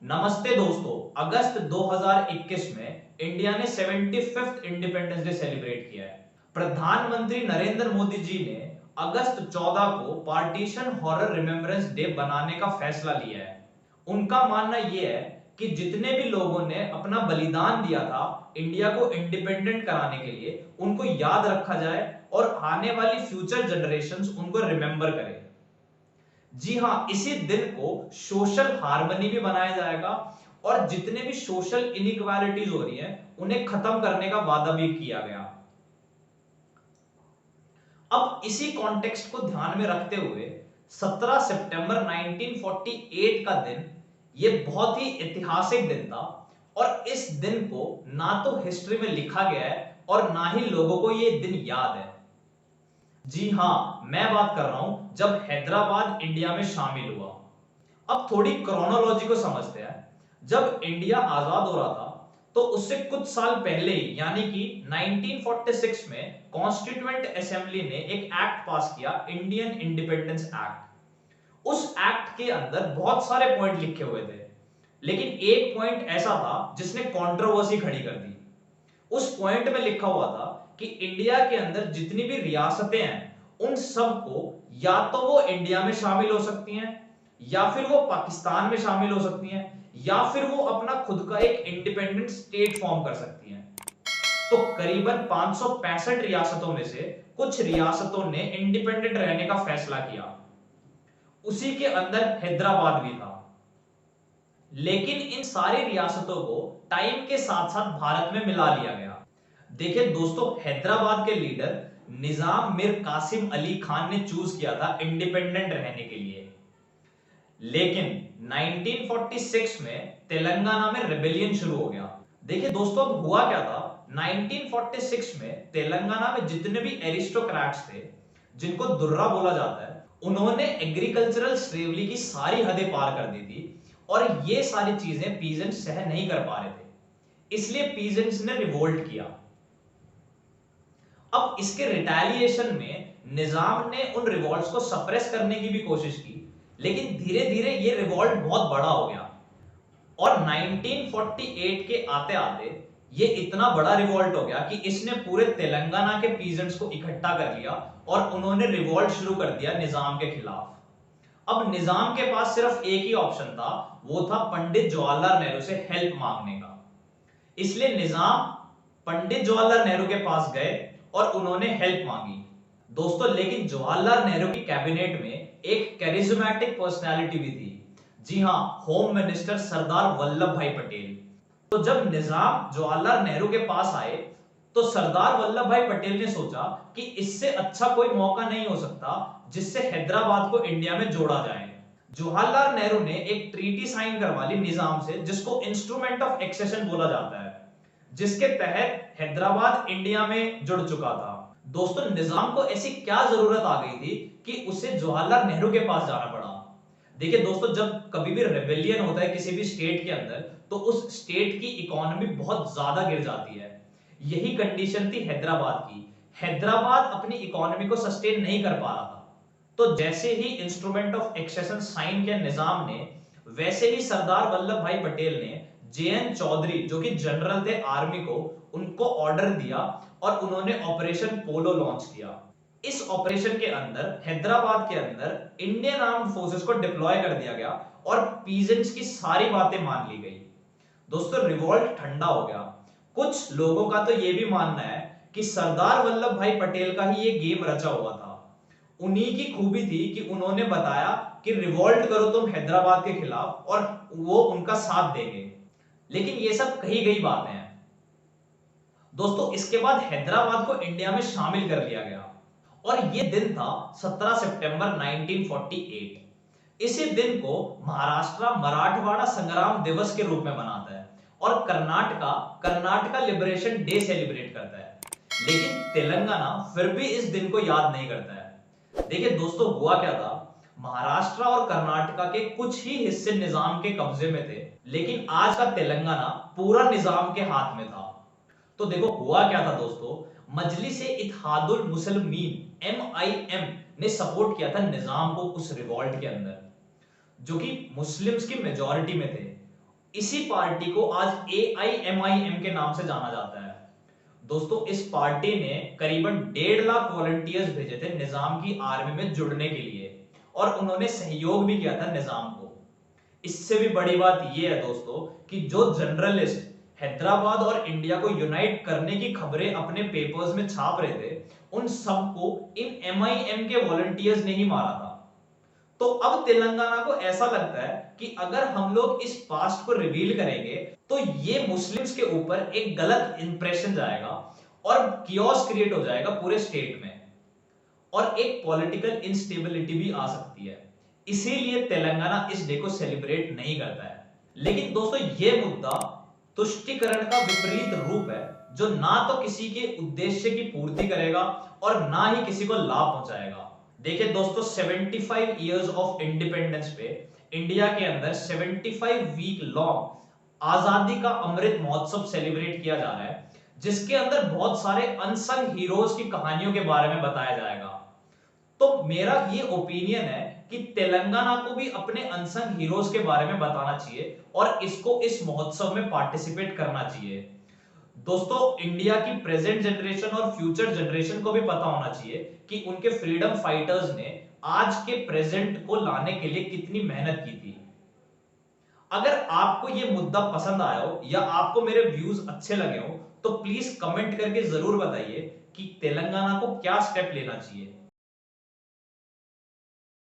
नमस्ते दोस्तों। अगस्त 2021 में इंडिया ने 75th इंडिपेंडेंस डे सेलिब्रेट किया है। प्रधानमंत्री नरेंद्र मोदी जी ने अगस्त 14 को पार्टीशन हॉरर रिमेम्बरेंस डे बनाने का फैसला लिया है। उनका मानना यह है कि जितने भी लोगों ने अपना बलिदान दिया था इंडिया को इंडिपेंडेंट कराने के लिए, उनको याद रखा जाए और आने वाली फ्यूचर जनरेशंस उनको रिमेंबर करें। जी हाँ, इसी दिन को सोशल हार्मनी भी बनाया जाएगा और जितने भी सोशल इनइक्वालिटीज हो रही हैं उन्हें खत्म करने का वादा भी किया गया। अब इसी कॉन्टेक्स्ट को ध्यान में रखते हुए 17 सितंबर 1948 का दिन ये बहुत ही ऐतिहासिक दिन था और इस दिन को ना तो हिस्ट्री में लिखा गया है और ना ही लोगों को ये दिन याद है। जी हां, मैं बात कर रहा हूं जब हैदराबाद इंडिया में शामिल हुआ। अब थोड़ी क्रोनोलॉजी को समझते हैं। जब इंडिया आजाद हो रहा था तो उससे कुछ साल पहले ही यानी कि 1946 में कॉन्स्टिट्यूएंट असेंबली ने एक एक्ट पास किया, इंडियन इंडिपेंडेंस एक्ट। उस एक्ट के अंदर बहुत सारे पॉइंट लिखे हुए थे, लेकिन एक पॉइंट ऐसा था जिसने कंट्रोवर्सी खड़ी कर दी। उस पॉइंट में लिखा हुआ था कि इंडिया के अंदर जितनी भी रियासतें हैं उन सबको या तो वो इंडिया में शामिल हो सकती हैं या फिर वो पाकिस्तान में शामिल हो सकती हैं या फिर वो अपना खुद का एक इंडिपेंडेंट स्टेट फॉर्म कर सकती हैं। तो करीबन 565 रियासतों में से कुछ रियासतों ने इंडिपेंडेंट रहने का फैसला किया। उसी के अंदर हैदराबाद भी था। लेकिन इन सारी रियासतों को टाइम के साथ साथ भारत में मिला लिया गया। देखिए दोस्तों, हैदराबाद के लीडर निजाम मीर कासिम अली खान ने चूज किया था इंडिपेंडेंट रहने के लिए। लेकिन 1946 में तेलंगाना में रेबेलियन शुरू हो गया। देखिए दोस्तों, अब हुआ क्या था, 1946 में तेलंगाना में जितने भी एरिस्टोक्रेट्स थे, जिनको दुर्रा बोला जाता है, उन्होंने एग्रीकल्चरल स्लेवरी की सारी हदें पार कर दी थी और ये सारी चीजें पीजेंट्स सह नहीं कर पा रहे थे। इसलिए पीजेंट्स ने रिवोल्ट किया। अब इसके रिटेलिएशन में निजाम ने उन रिवॉल्ट्स को सप्रेस करने की भी कोशिश की, लेकिन धीरे धीरे ये रिवॉल्ट बहुत बड़ा हो गया और 1948 के आते आते ये इतना बड़ा रिवॉल्ट हो गया कि इसने पूरे तेलंगाना के पीजेंट्स को इकट्ठा कर लिया और उन्होंने रिवॉल्ट शुरू कर दिया निजाम के खिलाफ। अब निजाम के पास सिर्फ एक ही ऑप्शन था, वो था पंडित जवाहरलाल नेहरू से हेल्प मांगने का। इसलिए निजाम पंडित जवाहरलाल नेहरू के पास गए और उन्होंने हेल्प मांगी। दोस्तों, लेकिन जवाहरलाल नेहरू की कैबिनेट में एक कैरिज्मेटिक पर्सनालिटी भी थी। जी हां, होम मिनिस्टर सरदार वल्लभ भाई पटेल। तो जब निजाम जवाहरलाल नेहरू के पास आए तो सरदार वल्लभ भाई पटेल ने सोचा कि इससे अच्छा कोई मौका नहीं हो सकता जिससे हैदराबाद को इंडिया में जोड़ा जाए। जवाहरलाल नेहरू ने एक ट्रीटी साइन करवा ली निजाम से, जिसको इंस्ट्रूमेंट ऑफ एक्सेशन बोला जाता है, जिसके तहत हैदराबाद इंडिया में जुड़ चुका था। दोस्तों, निजाम को ऐसी क्या जरूरत आ गई थी कि उसे जवाहरलाल नेहरू के पास जाना पड़ा। देखिए दोस्तों, जब कभी भी रेबेलियन होता है किसी भी स्टेट के अंदर तो उस स्टेट की इकोनॉमी बहुत ज्यादा गिर जाती है। यही कंडीशन थी हैदराबाद की। हैदराबाद अपनी इकोनॉमी को सस्टेन नहीं कर पा रहा था। तो जैसे ही इंस्ट्रूमेंट ऑफ एक्सेशन साइन किया निजाम ने, वैसे ही सरदार वल्लभ भाई पटेल ने जेएन चौधरी, जो कि जनरल थे आर्मी को, उनको ऑर्डर दिया और उन्होंने ऑपरेशन पोलो लॉन्च किया। इस ऑपरेशन के अंदर हैदराबाद के अंदर इंडियन आर्म्ड फोर्सेस को डिप्लॉय कर दिया गया और पीजेंट्स की सारी बातें मान ली गई। दोस्तों, रिवॉल्ट ठंडा हो गया। कुछ लोगों का तो यह भी मानना है कि सरदार वल्लभ भाई पटेल का ही ये गेम रचा हुआ था। उन्हीं की खूबी थी कि उन्होंने बताया कि रिवॉल्ट करो तुम हैदराबाद के खिलाफ और वो उनका साथ देंगे। लेकिन ये सब कही गई बातें हैं। दोस्तों, इसके बाद हैदराबाद को इंडिया में शामिल कर लिया गया और ये दिन था 17 सितंबर 1948। इसी दिन को महाराष्ट्र मराठवाड़ा संग्राम दिवस के रूप में मनाता है और कर्नाटका लिबरेशन डे सेलिब्रेट करता है। लेकिन तेलंगाना फिर भी इस दिन को याद नहीं करता है। देखिए दोस्तों, हुआ क्या था, महाराष्ट्र और कर्नाटका के कुछ ही हिस्से निजाम के कब्जे में थे, लेकिन आज का तेलंगाना पूरा निजाम के हाथ में था। तो देखो हुआ क्या था दोस्तों, मजलिस इत्तेहादुल मुस्लिमीन MIM ने सपोर्ट किया था निजाम को उस रिवॉल्ट के अंदर, जो कि मुस्लिम्स की मेजॉरिटी में थे। इसी पार्टी को आज AIMIM के नाम से जाना जाता है। दोस्तों, इस पार्टी ने करीबन 1.5 लाख वॉलंटियर्स भेजे थे निजाम की आर्मी में जुड़ने के लिए, और उन्होंने सहयोग भी किया था निजाम को। इससे भी बड़ी बात यह है दोस्तों कि जो जर्नलिस्ट हैदराबाद और इंडिया को यूनाइट करने की खबरें अपने पेपर्स में छाप रहे थे, उन सबको इन MIM के वॉलंटियर्स ने ही मारा था। तो अब तेलंगाना को ऐसा लगता है कि अगर हम लोग इस पास्ट को रिवील करेंगे तो ये मुस्लिम्स के ऊपर एक गलत इंप्रेशन जाएगा और कियोस क्रिएट हो जाएगा पूरे स्टेट में, और एक पॉलिटिकल इंस्टेबिलिटी भी आ सकती है। इसीलिए तेलंगाना इस डे को सेलिब्रेट नहीं करता है। लेकिन दोस्तों, यह मुद्दा तुष्टिकरण का विपरीत रूप है, जो ना तो किसी के उद्देश्य की पूर्ति करेगा और ना ही किसी को लाभ पहुंचाएगा। देखिए दोस्तों, 75 इयर्स ऑफ इंडिपेंडेंस पे इंडिया के अंदर 75 वीक लॉन्ग आजादी का अमृत महोत्सव सेलिब्रेट किया जा रहा है, जिसके अंदर बहुत सारे अनसंग हीरोज की कहानियों के बारे में बताया जाएगा। तो मेरा ये ओपिनियन है कि तेलंगाना को भी अपने अनसंग हीरोज के बारे में बताना चाहिए और इसको इस महोत्सव में पार्टिसिपेट करना चाहिए। दोस्तों, इंडिया की प्रेजेंट जनरेशन और फ्यूचर जनरेशन को भी पता होना चाहिए कि उनके फ्रीडम फाइटर्स ने आज के प्रेजेंट को लाने के लिए कितनी मेहनत की थी। अगर आपको यह मुद्दा पसंद आया हो या आपको मेरे व्यूज अच्छे लगे हो तो प्लीज कमेंट करके जरूर बताइए कि तेलंगाना को क्या स्टेप लेना चाहिए।